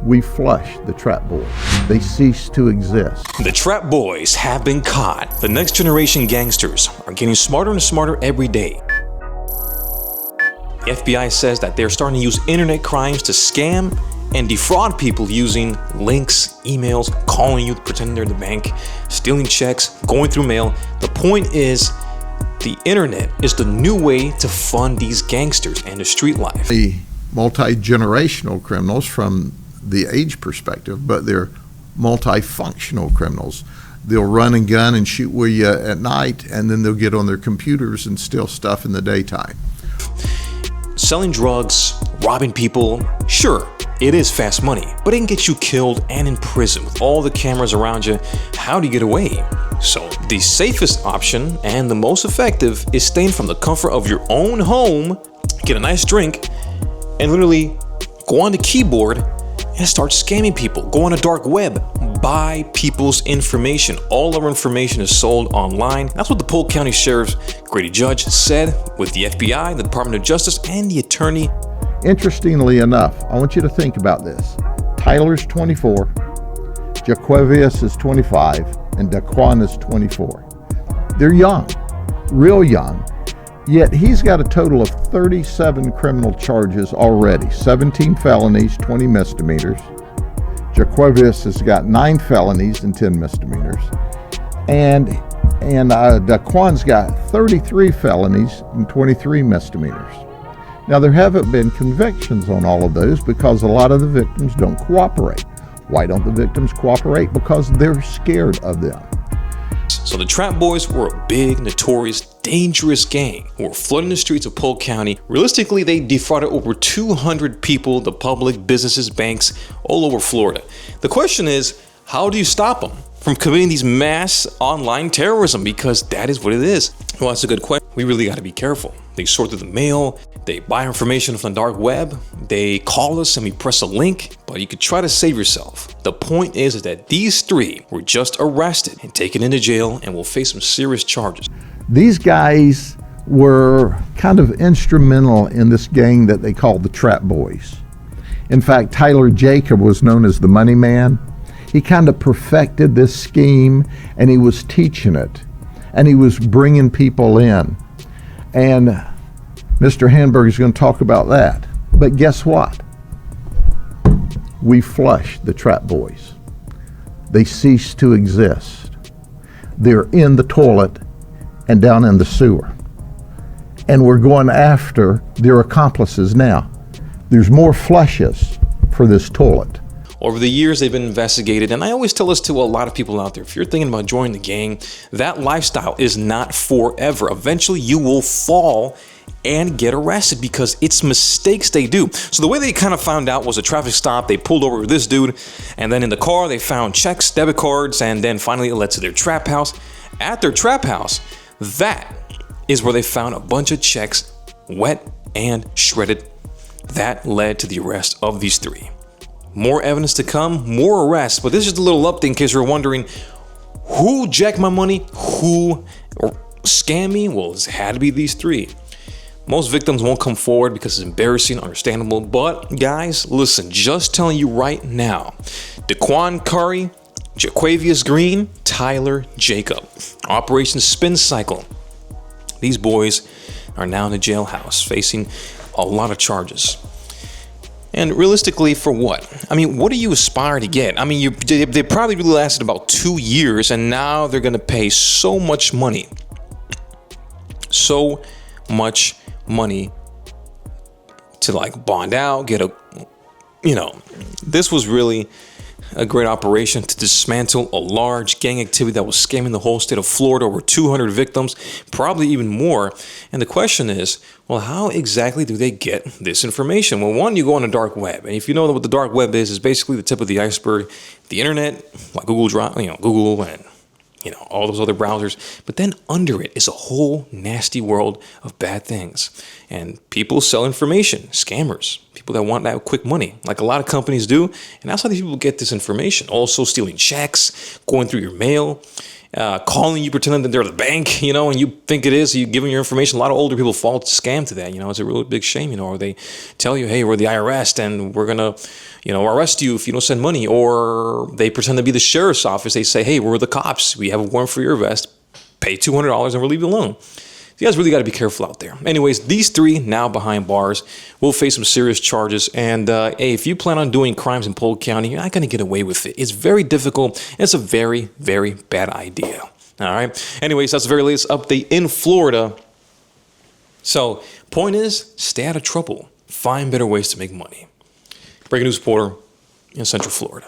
We flush the trap boys. They cease to exist. The trap boys have been caught. The next generation gangsters are getting smarter and smarter every day. The FBI says that they're starting to use internet crimes to scam and defraud people using links, emails, calling you, pretending they're in the bank, stealing checks, going through mail. The point is, the internet is the new way to fund these gangsters and the street life. The multi-generational criminals from the age perspective, but they're multifunctional criminals. They'll run and gun and shoot with you at night, and then they'll get on their computers and steal stuff in the daytime. Selling drugs, robbing people, sure, it is fast money, but it can get you killed and in prison with all the cameras around you. How do you get away? So the safest option and the most effective is staying from the comfort of your own home, get a nice drink, and literally go on the keyboard and start scamming people. Go on the dark web, buy people's information. All our information is sold online. That's what the Polk County Sheriff Grady Judd said with the FBI, the Department of Justice, and the attorney. Interestingly enough, I want you to think about this. Tyler's 24, Jaquavius is 25, and Daquan is 24. They're young, real young, yet he's got a total of 37 criminal charges already, 17 felonies, 20 misdemeanors. Jaquavius has got 9 felonies and 10 misdemeanors. And Daquan's got 33 felonies and 23 misdemeanors. Now, there haven't been convictions on all of those because a lot of the victims don't cooperate. Why don't the victims cooperate? Because they're scared of them. So the Trap Boys were a big, notorious, dangerous gang who were flooding the streets of Polk County. Realistically, they defrauded over 200 people, the public, businesses, banks, all over Florida. The question is, how do you stop them from committing these mass online terrorism? Because that is what it is. Well, that's a good question. We really got to be careful. They sort through the mail, they buy information from the dark web, they call us and we press a link, but you could try to save yourself. The point is that these 3 were just arrested and taken into jail and will face some serious charges. These guys were kind of instrumental in this gang that they called the Trap Boys. In fact, Tyler Jacob was known as the Money Man. He kind of perfected this scheme and he was teaching it and he was bringing people in. And Mr. Handberg is going to talk about that. But guess what? We flush the Trap Boys. They cease to exist. They're in the toilet and down in the sewer. And we're going after their accomplices now. There's more flushes for this toilet. Over the years, they've been investigated, and I always tell this to a lot of people out there. If you're thinking about joining the gang, that lifestyle is not forever. Eventually, you will fall and get arrested because it's mistakes they do. So the way they kind of found out was a traffic stop. They pulled over this dude, and then in the car, they found checks, debit cards, and then finally it led to their trap house. At their trap house, that is where they found a bunch of checks, wet and shredded. That led to the arrest of these 3. More evidence to come, more arrests, but this is just a little update in case you're wondering who jacked my money, who scammed me. Well, it had to be these 3. Most victims won't come forward because it's embarrassing, understandable, but guys, listen, just telling you right now, Daquan Curry, Jaquavius Green, Tyler Jacob, Operation Spin Cycle. These boys are now in the jailhouse facing a lot of charges. And realistically, for what? I mean, what do you aspire to get? I mean, they probably really lasted about 2 years, and now they're going to pay so much money. So much money to like bond out, get a, this was really a great operation to dismantle a large gang activity that was scamming the whole state of Florida, over 200 victims, probably even more. And the question is, well, how exactly do they get this information? Well, one, you go on the dark web. And if you know what the dark web is basically the tip of the iceberg. The internet, like Google Drive, Google and all those other browsers. But then under it is a whole nasty world of bad things. And people sell information, scammers, people that want that quick money, like a lot of companies do. And that's how these people get this information. Also stealing checks, going through your mail. calling you, pretending that they're the bank, and you think it is, you give them your information. A lot of older people fall scam to that. It's a really big shame, or they tell you, hey, we're the IRS and we're going to, arrest you if you don't send money. Or they pretend to be the sheriff's office. They say, hey, we're the cops. We have a warrant for your arrest. Pay $200 and we'll leave you alone. You guys really got to be careful out there. Anyways, these three now behind bars will face some serious charges. And hey, if you plan on doing crimes in Polk County, you're not going to get away with it. It's very difficult. And it's a very, very bad idea. All right. Anyways, that's the very latest update in Florida. So, point is, stay out of trouble. Find better ways to make money. Breaking news reporter in Central Florida.